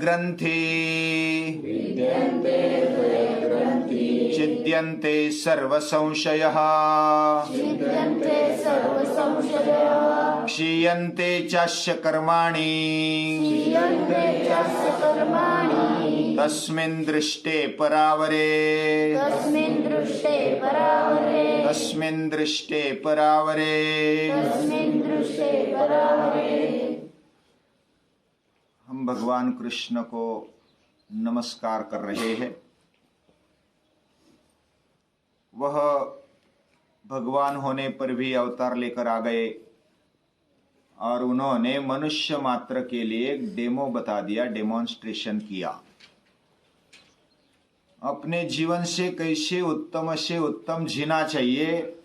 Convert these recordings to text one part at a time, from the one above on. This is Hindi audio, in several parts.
ग्रंथि छिद्यन्ते सर्व संशयः क्षीयन्ते चास्य कर्माणि तस्मिन् दृष्टे परावरे हम भगवान कृष्ण को नमस्कार कर रहे हैं। वह भगवान होने पर भी अवतार लेकर आ गए और उन्होंने मनुष्य मात्र के लिए एक डेमो बता दिया, डेमोन्स्ट्रेशन किया। अपने जीवन से कैसे उत्तम जीना चाहिए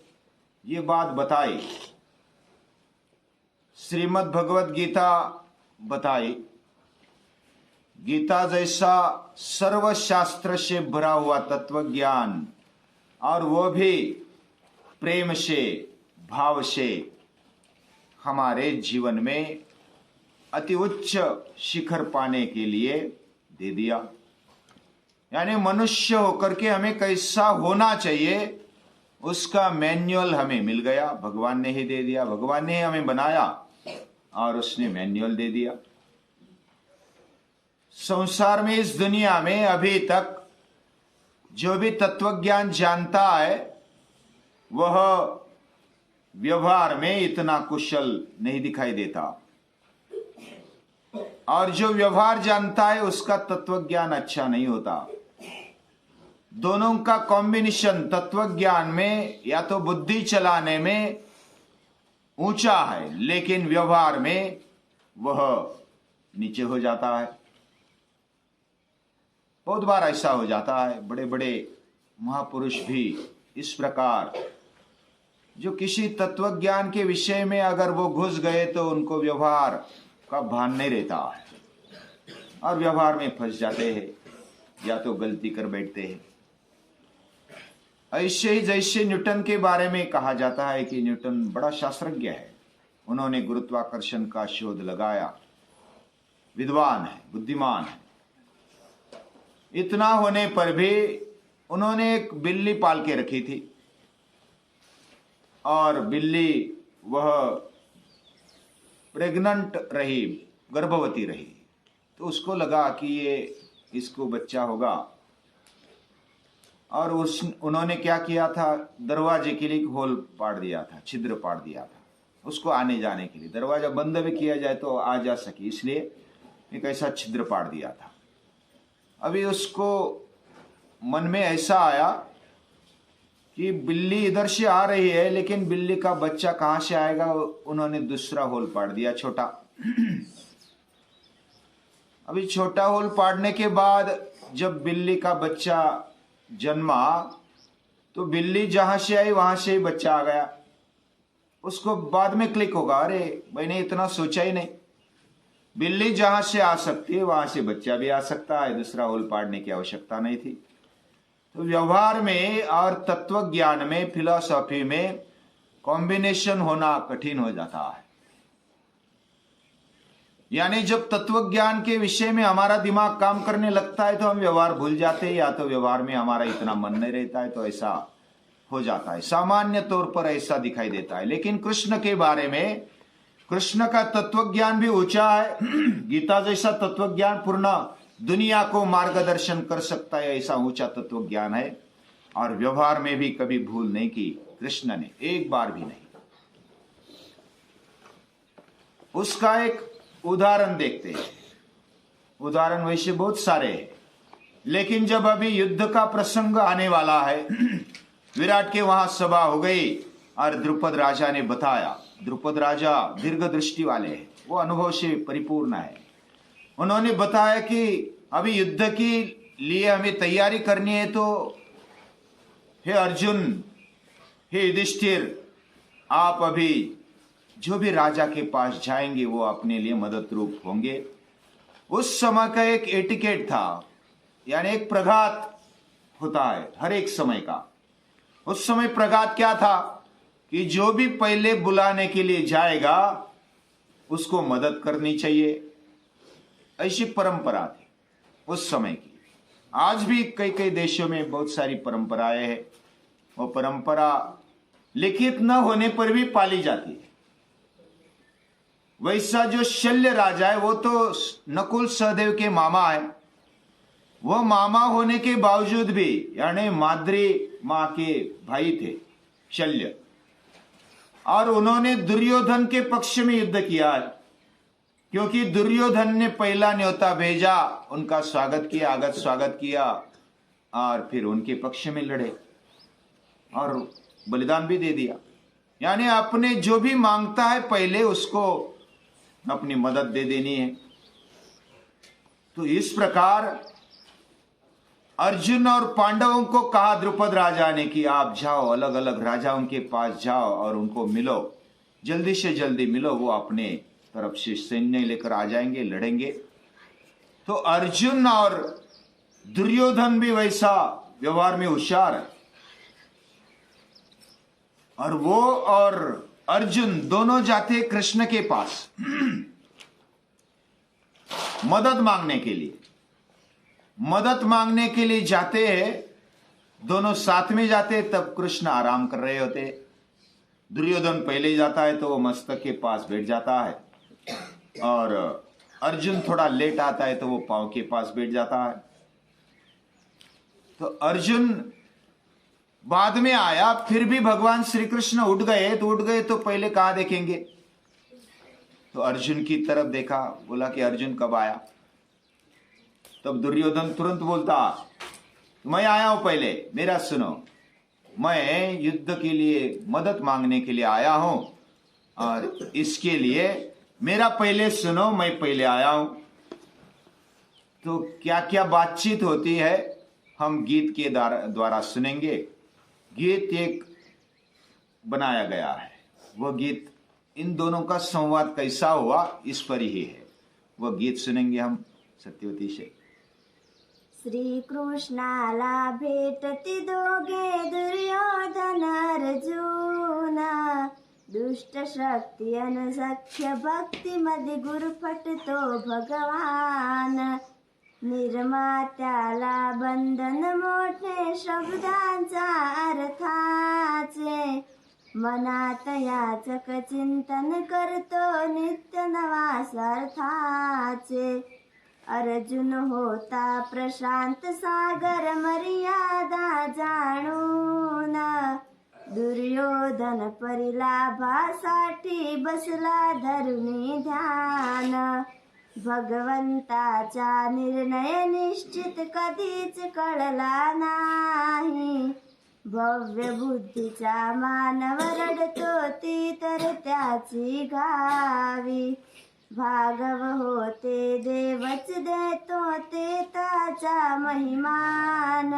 ये बात बताई। श्रीमद् भगवत गीता बताई। गीता जैसा सर्व शास्त्र से भरा हुआ तत्व ज्ञान, और वो भी प्रेम से, भाव से हमारे जीवन में अति उच्च शिखर पाने के लिए दे दिया। यानी मनुष्य होकर के हमें कैसा होना चाहिए उसका मैन्युअल हमें मिल गया। भगवान ने ही दे दिया। भगवान ने हमें बनाया और उसने मैन्युअल दे दिया। संसार में, इस दुनिया में अभी तक जो भी तत्वज्ञान जानता है वह व्यवहार में इतना कुशल नहीं दिखाई देता, और जो व्यवहार जानता है उसका तत्वज्ञान अच्छा नहीं होता। दोनों का कॉम्बिनेशन तत्वज्ञान में या तो बुद्धि चलाने में ऊंचा है, लेकिन व्यवहार में वह नीचे हो जाता है। बहुत बार ऐसा हो जाता है। बड़े बड़े महापुरुष भी इस प्रकार, जो किसी तत्वज्ञान के विषय में अगर वो घुस गए तो उनको व्यवहार का भान नहीं रहता है और व्यवहार में फंस जाते हैं या तो गलती कर बैठते हैं। ऐसे ही जैसे न्यूटन के बारे में कहा जाता है कि न्यूटन बड़ा शास्त्रज्ञ है, उन्होंने गुरुत्वाकर्षण का शोध लगाया, विद्वान है, बुद्धिमान है। इतना होने पर भी उन्होंने एक बिल्ली पाल के रखी थी और बिल्ली वह प्रेग्नेंट रही, गर्भवती रही। तो उसको लगा कि ये इसको बच्चा होगा, और उन्होंने क्या किया था, दरवाजे के लिए होल पाड़ दिया था, छिद्र पाड़ दिया था उसको आने जाने के लिए। दरवाजा बंद भी किया जाए तो आ जा सके, इसलिए एक ऐसा छिद्र पाड़ दिया था। अभी उसको मन में ऐसा आया कि बिल्ली इधर से आ रही है, लेकिन बिल्ली का बच्चा कहां से आएगा। उन्होंने दूसरा होल पाड़ दिया, छोटा। अभी छोटा होल पाड़ने के बाद जब बिल्ली का बच्चा जन्मा तो बिल्ली जहां से आई वहां से ही बच्चा आ गया। उसको बाद में क्लिक होगा, अरे मैंने इतना सोचा ही नहीं। बिल्ली जहां से आ सकती है वहां से बच्चा भी आ सकता है, दूसरा होल पाड़ने की आवश्यकता नहीं थी। तो व्यवहार में और तत्व ज्ञान में, फिलॉसफी में कॉम्बिनेशन होना कठिन हो जाता है। यानी जब तत्व ज्ञान के विषय में हमारा दिमाग काम करने लगता है तो हम व्यवहार भूल जाते हैं, या तो व्यवहार में हमारा इतना मन नहीं रहता है, तो ऐसा हो जाता है। सामान्य तौर पर ऐसा दिखाई देता है। लेकिन कृष्ण के बारे में, कृष्ण का तत्वज्ञान भी ऊंचा है। गीता जैसा तत्वज्ञान पूर्ण दुनिया को मार्गदर्शन कर सकता है, ऐसा ऊंचा तत्वज्ञान है। और व्यवहार में भी कभी भूल नहीं की कृष्ण ने, एक बार भी नहीं। उसका एक उदाहरण देखते हैं। उदाहरण वैसे बहुत सारे हैं, लेकिन जब अभी युद्ध का प्रसंग आने वाला है, विराट के वहां सभा हो गई और द्रुपद राजा ने बताया। द्रुपद राजा दीर्घ दृष्टि वाले हैं, वो अनुभव से परिपूर्ण है। उन्होंने बताया कि अभी युद्ध के लिए हमें तैयारी करनी है, तो हे अर्जुन, हे युधिष्ठिर, आप अभी जो भी राजा के पास जाएंगे वो अपने लिए मदद रूप होंगे। उस समय का एक एटिकेट था, यानी एक प्रघात होता है हर एक समय का। उस समय प्रघात क्या था कि जो भी पहले बुलाने के लिए जाएगा उसको मदद करनी चाहिए, ऐसी परंपरा थी। उस समय की। आज भी कई कई देशों में बहुत सारी परंपराएं हैं, वो परंपरा लिखित न होने पर भी पाली जाती है। वैसा जो शल्य राजा है वो तो नकुल सहदेव के मामा है, वह मामा होने के बावजूद भी, यानी माद्री मां के भाई थे शल्य, और उन्होंने दुर्योधन के पक्ष में युद्ध किया है, क्योंकि दुर्योधन ने पहला न्योता भेजा, उनका स्वागत किया, आगत स्वागत किया, और फिर उनके पक्ष में लड़े और बलिदान भी दे दिया। यानी अपने जो भी मांगता है पहले उसको अपनी मदद दे देनी है। तो इस प्रकार अर्जुन और पांडवों को कहा द्रुपद राजा ने कि आप जाओ, अलग अलग राजाओं के पास जाओ और उनको मिलो, जल्दी से जल्दी मिलो, वो अपने तरफ से सैन्य लेकर आ जाएंगे, लड़ेंगे। तो अर्जुन और दुर्योधन भी वैसा व्यवहार में होशियार है, और वो और अर्जुन दोनों जाते कृष्ण के पास मदद मांगने के लिए। मदद मांगने के लिए जाते हैं, दोनों साथ में जाते, तब कृष्ण आराम कर रहे होते। दुर्योधन पहले जाता है तो वो मस्तक के पास बैठ जाता है, और अर्जुन थोड़ा लेट आता है तो वो पांव के पास बैठ जाता है। तो अर्जुन बाद में आया, फिर भी भगवान श्री कृष्ण उठ गए तो पहले कहा देखेंगे। तो अर्जुन की तरफ देखा, बोला कि अर्जुन कब आया। तब दुर्योधन तुरंत बोलता, मैं आया हूं, पहले मेरा सुनो, मैं युद्ध के लिए मदद मांगने के लिए आया हूं, और इसके लिए मेरा पहले सुनो, मैं पहले आया हूं। तो क्या क्या बातचीत होती है हम गीत के द्वारा सुनेंगे। गीत एक बनाया गया है, वह गीत इन दोनों का संवाद कैसा हुआ इस पर ही है, वह गीत सुनेंगे हम सत्यवती से। श्री कृष्णाला भेटती दोघे दुर्योधन अर्जुन, दुष्ट शक्ती अन सख्य भक्ती मध्ये गुरफटतो भगवान, निर्मात्याला बंधन मोठे शब्दांचा अर्थाचे, मनात याचक चिंतन करतो नित्य नवा सार्थाचे, अर्जुन होता प्रशांत सागर मर्यादा जाणून, दुर्योधन परिलाभासाठी बसला धरुनी ध्यान, भगवंताचा निर्णय निश्चित कधीच कळला नाही, भव्य बुद्धीचा मानव रडतो ती तर त्याची घावी, भागव होते देवच देतो ते त्याचा महिमान,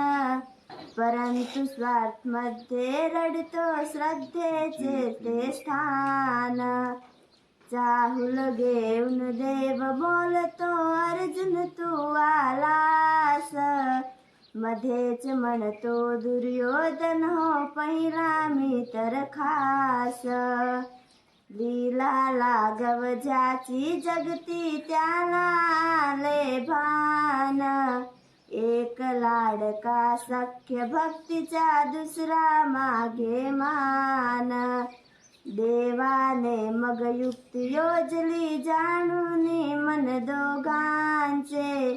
परंतु स्वार्थ मध्ये रडतो श्रद्धेचे ते स्थान, चाहुल घेऊन देव बोलतो अर्जुन तू आलास, मध्येच म्हणतो दुर्योधन हो पहिला मी तर खास, लीला लागव ज्याची जगती त्याला आले भान, एक लाडका सख्य भक्तीचा दुसरा मागे मान, देवाने मग युक्ती योजली जाणूनी मन दोघांचे,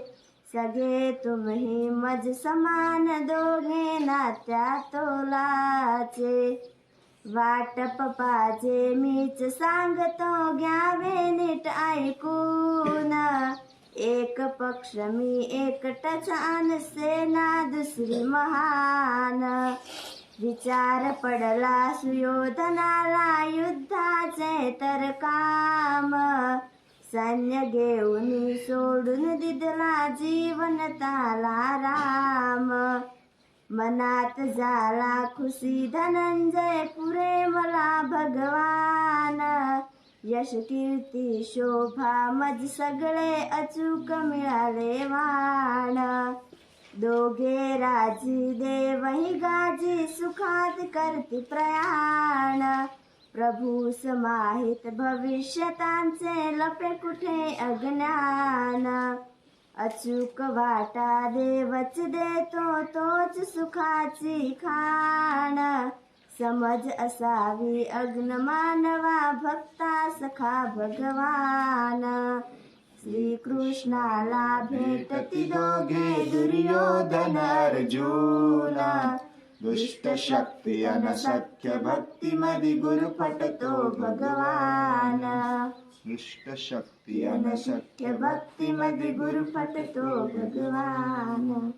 सगळे तुम्ही मज समान दोघे नात्या तोलाचे, वाटप पाजे मीच सांगतो घ्यावे नीट ऐकून, एक पक्ष मी एकटच अन सेना दुसरी महान, विचार पडला सुयोधनाला युद्धाचे तर काम, सैन्य घेऊन सोडून दिदला जीवन ताला राम, मनात झाला खुशी धनंजय पुरे मला भगवान, यश कीर्ती शोभा मज सगळे अचूक मिळाले वाण, दोघे राजी देवही गाजी सुखात करती प्रयाण, प्रभू समाहित भविष्यतांचे लपे कुठे अज्ञान, अचूक वाटा देवच देतो तोच सुखाची खाण समज असावी अग्न मानवा भक्ता सखा भगवान श्रीकृष्णाला भेटती दोघे दुर्योधन अर्जुन दुष्ट शक्ती अनसख्य भक्ती मधी गुरुफटतो भगवान दुष्ट शक्ती अनशक्य भक्ती मध्ये गुरुफटतो भगवान.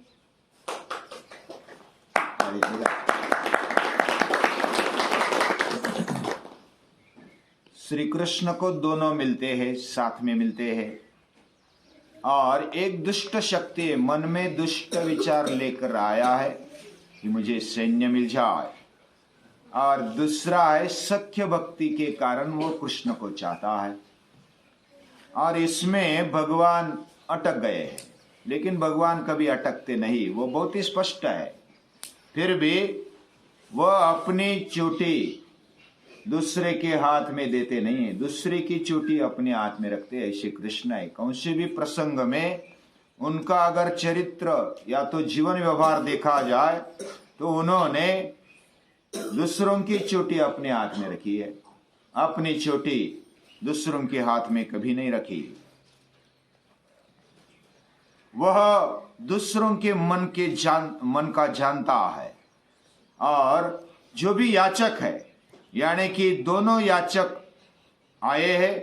श्री कृष्ण को दोनों मिलते हैं, साथ में मिलते हैं. और एक दुष्ट शक्ति मन में दुष्ट विचार लेकर आया है कि मुझे सैन्य मिल जाए, और दूसरा है सख्य भक्ति के कारण वो कृष्ण को चाहता है. और इसमें भगवान अटक गए हैं, लेकिन भगवान कभी अटकते नहीं, वो बहुत ही स्पष्ट है. फिर भी वह अपनी चोटी दूसरे के हाथ में देते नहीं है, दूसरे की चोटी अपने हाथ में रखते हैं. ऐसे कृष्ण है. कौन से भी प्रसंग में उनका अगर चरित्र या तो जीवन व्यवहार देखा जाए तो उन्होंने दूसरों की चोटी अपने हाथ में रखी है, अपनी चोटी दूसरों के हाथ में कभी नहीं रखी. वह दूसरों के मन का जानता है. और जो भी याचक है, यानी कि दोनों याचक आए हैं,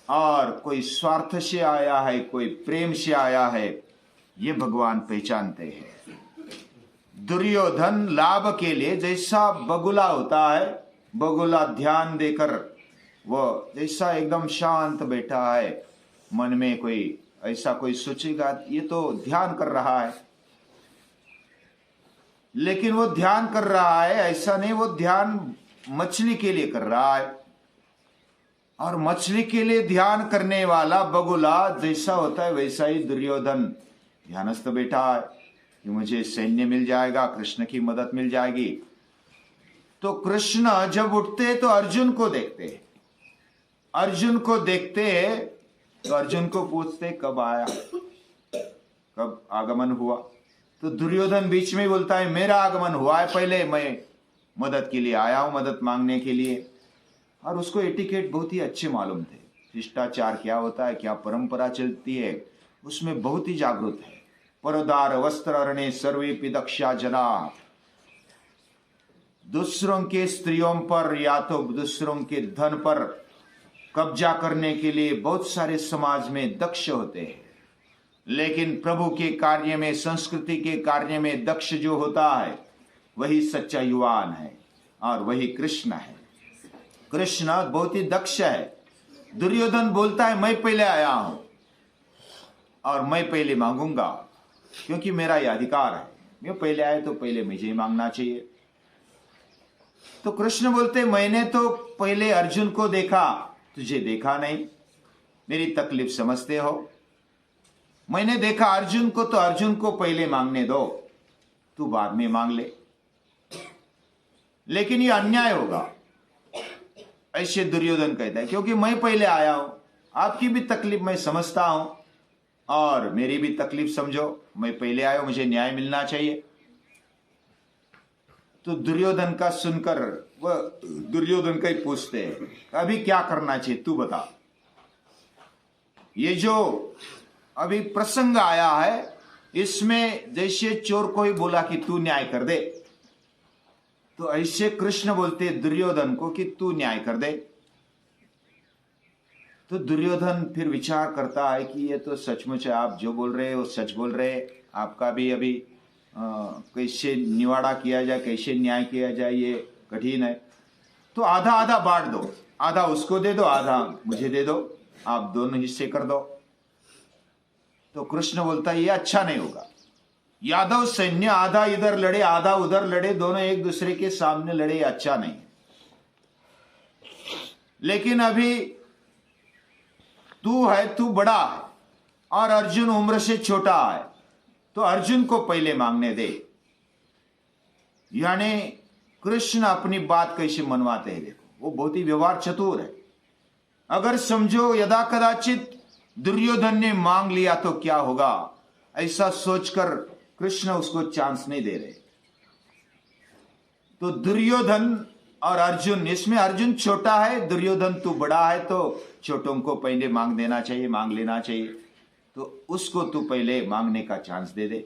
और कोई स्वार्थ से आया है, कोई प्रेम से आया है, ये भगवान पहचानते हैं. दुर्योधन लाभ के लिए जैसा बगुला होता है, बगुला ध्यान देकर वो जैसा एकदम शांत बैठा है, मन में कोई ऐसा कोई सोचेगा ये तो ध्यान कर रहा है, लेकिन वो ध्यान कर रहा है ऐसा नहीं, वो ध्यान मछली के लिए कर रहा है. और मछली के लिए ध्यान करने वाला बगुला जैसा होता है वैसा ही दुर्योधन ध्यानस्थ बैठा है कि मुझे सैन्य मिल जाएगा, कृष्ण की मदद मिल जाएगी. तो कृष्ण जब उठते तो अर्जुन को देखते, अर्जुन को देखते तो अर्जुन को पूछते कब आया, कब आगमन हुआ. तो दुर्योधन बीच में बोलता है मेरा आगमन हुआ है, पहले मैं मदद के लिए आया हूं, मदद मांगने के लिए. और उसको एटिकेट बहुत ही अच्छे मालूम थे, शिष्टाचार क्या होता है, क्या परंपरा चलती है, उसमें बहुत ही जागरूक है. परोदार वस्त्र अरणे सर्वे दक्षा जना. दूसरों के स्त्रियों पर या तो दूसरों के धन पर कब्जा करने के लिए बहुत सारे समाज में दक्ष होते हैं, लेकिन प्रभु के कार्य में, संस्कृति के कार्य में दक्ष जो होता है वही सच्चा युवान है, और वही कृष्ण है. कृष्ण बहुत ही दक्ष है. दुर्योधन बोलता है मैं पहले आया हूं और मैं पहले मांगूंगा, क्योंकि मेरा यह अधिकार है, मैं पहले आया तो पहले मुझे ही मांगना चाहिए. तो कृष्ण बोलते मैंने तो पहले अर्जुन को देखा, तुझे देखा नहीं, मेरी तकलीफ समझते हो. मैंने देखा अर्जुन को, तो अर्जुन को पहले मांगने दो, तू बाद में मांग ले. लेकिन ये अन्याय होगा, ऐसे दुर्योधन कहता है, क्योंकि मैं पहले आया हूं, आपकी भी तकलीफ मैं समझता हूं और मेरी भी तकलीफ समझो, मैं पहले आया हूं, मुझे न्याय मिलना चाहिए. तो दुर्योधन का सुनकर वह दुर्योधन का ही पूछते हैं अभी क्या करना चाहिए तू बता. ये जो अभी प्रसंग आया है इसमें जैसे चोर को ही बोला कि तू न्याय कर दे, तो ऐसे कृष्ण बोलते दुर्योधन को कि तू न्याय कर दे. तो दुर्योधन फिर विचार करता है कि ये तो सचमुच है, आप जो बोल रहे हो सच बोल रहे हैं, आपका भी अभी कैसे निवाड़ा किया जाए, कैसे न्याय किया जाए, ये कठिन है. तो आधा आधा बांट दो, आधा उसको दे दो, आधा मुझे दे दो, आप दोनों हिस्से कर दो. तो कृष्ण बोलता है ये अच्छा नहीं होगा. यादव सैन्य आधा इधर लड़े आधा उधर लड़े, दोनों एक दूसरे के सामने लड़े, अच्छा नहीं. लेकिन अभी तू है, तू बड़ा है और अर्जुन उम्र से छोटा है, तो अर्जुन को पहले मांगने दे. यानी कृष्ण अपनी बात कैसे मनवाते हैं देखो, वो बहुत ही व्यवहार चतुर है. अगर समझो यदा कदाचित दुर्योधन ने मांग लिया तो क्या होगा, ऐसा सोचकर कृष्ण उसको चांस नहीं दे रहे। तो दुर्योधन और अर्जुन, इसमें अर्जुन छोटा है, दुर्योधन तू बड़ा है, तो छोटों को पहले मांग देना चाहिए, मांग लेना चाहिए। तो उसको तू पहले मांगने का चांस दे दे।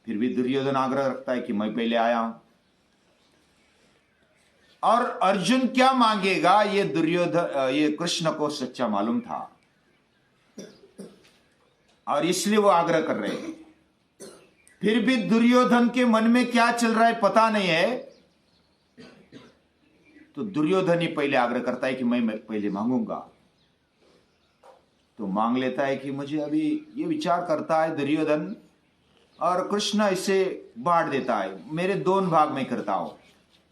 फिर भी दुर्योधन आग्रह रखता है कि मैं पहले आया हूं। और अर्जुन क्या मांगेगा ये कृष्ण को सच्चा मालूम था, और इसलिए वो आग्रह कर रहे हैं। फिर भी दुर्योधन के मन में क्या चल रहा है पता नहीं है, तो दुर्योधन ही पहले आग्रह करता है कि मैं पहले मांगूंगा। तो मांग लेता है कि मुझे अभी, ये विचार करता है दुर्योधन, और कृष्ण इसे बांट देता है। मेरे दोनों भाग में करता हूं,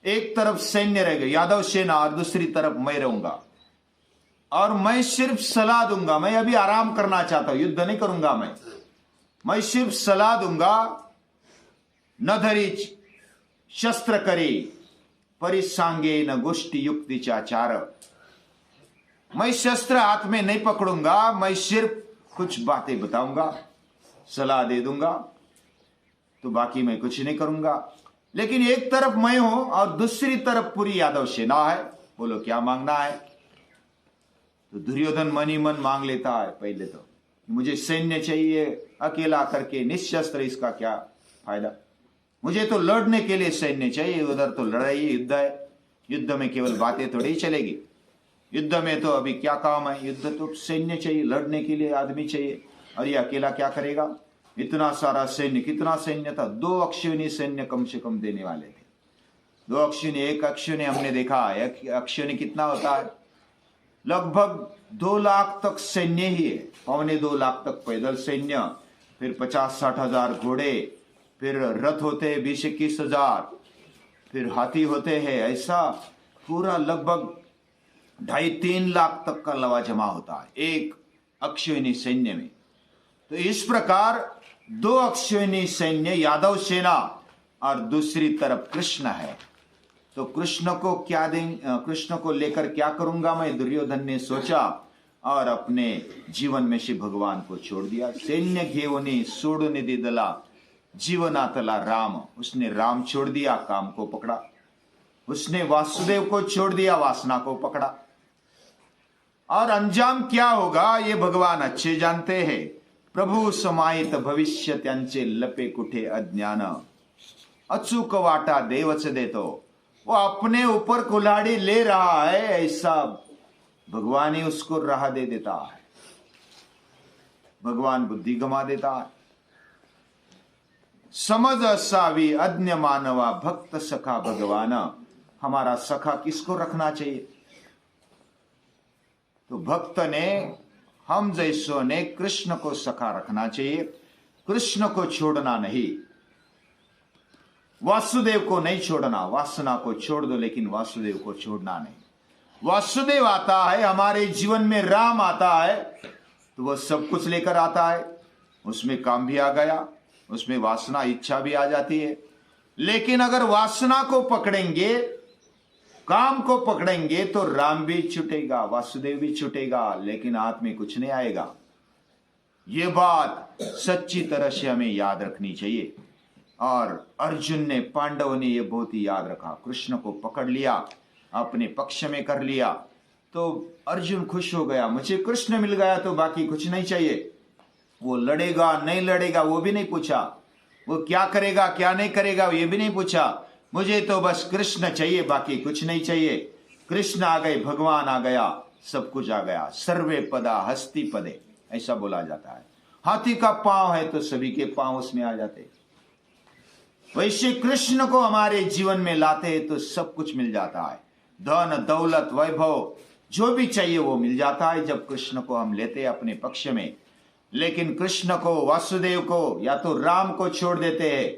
एक तरफ सैन्य रहेगा यादव सेना, और दूसरी तरफ मैं रहूंगा, और मैं सिर्फ सलाह दूंगा। मैं अभी आराम करना चाहता हूं, युद्ध नहीं करूंगा। मैं सिर्फ सलाह दूंगा। न धरी शस्त्र करे परिसांगे न गोष्ठी युक्ति चाचार। मैं शस्त्र हाथ में नहीं पकड़ूंगा, मैं सिर्फ कुछ बातें बताऊंगा, सलाह दे दूंगा, तो बाकी मैं कुछ नहीं करूंगा। लेकिन एक तरफ मैं हूं और दूसरी तरफ पूरी यादव सेना है, बोलो क्या मांगना है। तो दुर्योधन मन ही मन मांग लेता है पहले तो, मुझे सैन्य चाहिए, अकेला करके निशस्त्र इसका क्या फायदा, मुझे तो लड़ने के लिए सैन्य चाहिए। उधर तो लड़ाई युद्ध है, युद्ध में केवल बातें थोड़ी चलेगी, युद्ध में तो अभी क्या काम है, युद्ध तो सैन्य चाहिए, लड़ने के लिए आदमी चाहिए, और ये अकेला क्या करेगा। इतना सारा सैन्य, कितना सैन्य था, 2 अक्षौहिणी सैन्य कम से कम देने वाले थे। 2 अक्षौहिणी, 1 अक्षौहिणी हमने देखा है, अक्षौहिणी कितना होता है, लगभग 2 लाख तक सैन्य ही है, 2.25 लाख तक पैदल सैन्य, फिर 50-60 हजार घोड़े, फिर रथ होते हैं 20-21 हजार, फिर हाथी होते हैं, ऐसा पूरा लगभग 2.5-3 लाख तक का लवाजमा होता है एक अक्षौहिणी सैन्य में। तो इस प्रकार 2 अक्षौहिणी सैन्य यादव सेना, और दूसरी तरफ कृष्ण है। तो कृष्ण को क्या दें, कृष्ण को लेकर क्या करूंगा मैं, दुर्योधन ने सोचा, और अपने जीवन में से भगवान को छोड़ दिया। सैन्य घेवनी सोडून दिला जीवनातला राम, उसने राम छोड़ दिया, काम को पकड़ा। उसने वासुदेव को छोड़ दिया, वासना को पकड़ा। और अंजाम क्या होगा ये भगवान अच्छे जानते हैं। प्रभु समाहित भविष्य त्यांचे लपे कुठे अज्ञान, अचूक वाटा देवच देतो। वो अपने ऊपर कुल्हाड़ी ले रहा है, ऐसा भगवान ही उसको राह दे देता है, भगवान बुद्धि गमा देता है। समझ असावी अज्ञ मानवा भक्त सखा भगवान। हमारा सखा किसको रखना चाहिए, तो भक्त ने, हम जैसों ने कृष्ण को सखा रखना चाहिए, कृष्ण को छोड़ना नहीं, वासुदेव को नहीं छोड़ना। वासना को छोड़ दो, लेकिन वासुदेव को छोड़ना नहीं। वासुदेव आता है हमारे जीवन में, राम आता है तो वह सब कुछ लेकर आता है, उसमें काम भी आ गया, उसमें वासना इच्छा भी आ जाती है। लेकिन अगर वासना को पकड़ेंगे, काम को पकड़ेंगे, तो राम भी छूटेगा, वासुदेव भी छूटेगा, लेकिन हाथ में कुछ नहीं आएगा। ये बात सच्ची तरह से हमें याद रखनी चाहिए। और अर्जुन ने, पांडव ने ये बहुत ही याद रखा, कृष्ण को पकड़ लिया, अपने पक्ष में कर लिया, तो अर्जुन खुश हो गया, मुझे कृष्ण मिल गया तो बाकी कुछ नहीं चाहिए। वो लड़ेगा नहीं लड़ेगा वो भी नहीं पूछा, वो क्या करेगा क्या नहीं करेगा ये भी नहीं पूछा, मुझे तो बस कृष्ण चाहिए, बाकी कुछ नहीं चाहिए। कृष्ण आ गए, भगवान आ गया, सब कुछ आ गया। सर्वे पदा हस्ती पदे, ऐसा बोला जाता है। हाथी का पांव है तो सभी के पांव उसमें आ जाते। वैसे कृष्ण को हमारे जीवन में लाते हैं तो सब कुछ मिल जाता है, धन दौलत वैभव जो भी चाहिए वो मिल जाता है जब कृष्ण को हम लेते हैं अपने पक्ष में। लेकिन कृष्ण को, वासुदेव को या तो राम को छोड़ देते हैं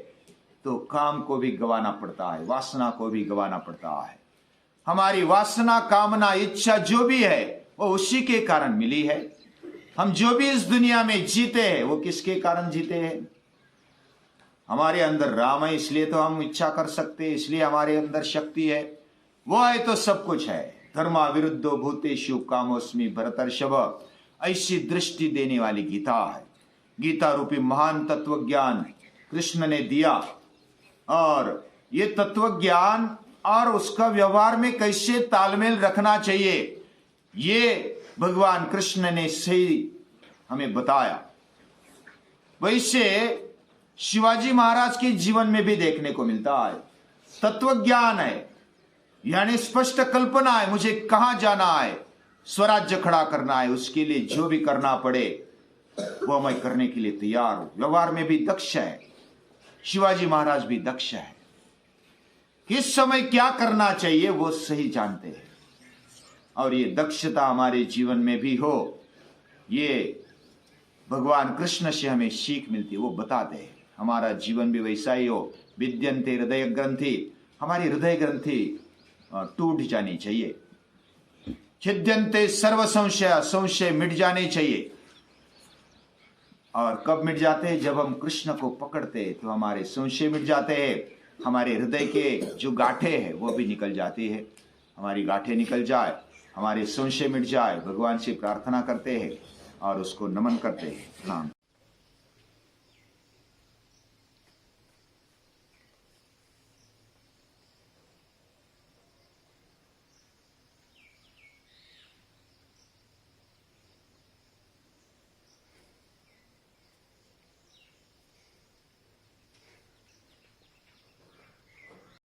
तो काम को भी गंवाना पड़ता है, वासना को भी गंवाना पड़ता है। हमारी वासना, कामना, इच्छा जो भी है वो उसी के कारण मिली है। हम जो भी इस दुनिया में जीते हैं वो किसके कारण जीते हैं? हमारे अंदर राम है इसलिए तो हम इच्छा कर सकते हैं, इसलिए हमारे अंदर शक्ति है, वो है तो सब कुछ है। धर्मा विरुद्धो भूतेषु कामोस्मि भरतर्षभ। ऐसी दृष्टि देने वाली गीता है। गीता रूपी महान तत्व ज्ञान कृष्ण ने दिया, और ये तत्व ज्ञान और उसका व्यवहार में कैसे तालमेल रखना चाहिए, ये भगवान कृष्ण ने सही हमें बताया। वैसे शिवाजी महाराज के जीवन में भी देखने को मिलता है। तत्व ज्ञान है, यानी स्पष्ट कल्पना है, मुझे कहां जाना है, स्वराज्य खड़ा करना है, उसके लिए जो भी करना पड़े वो मैं करने के लिए तैयार हूं। व्यवहार में भी दक्ष है, शिवाजी महाराज भी दक्ष है। किस समय क्या करना चाहिए वो सही जानते हैं, और ये दक्षता हमारे जीवन में भी हो, ये भगवान कृष्ण से हमें सीख मिलती है। वो बताते हैं हमारा जीवन भी वैसा ही हो। विद्यन्ते हृदय ग्रंथि, हमारी हृदय ग्रंथि टूट जानी चाहिए। छिद्यन्ते सर्व संशय, संशय मिट जाने चाहिए। और कब मिट जाते हैं? जब हम कृष्ण को पकड़ते हैं तो हमारे संशय मिट जाते हैं, हमारे हृदय के जो गांठें हैं वो भी निकल जाती है। हमारी गांठें निकल जाए, हमारे संशय मिट जाए, भगवान से प्रार्थना करते हैं और उसको नमन करते हैं। हाँ।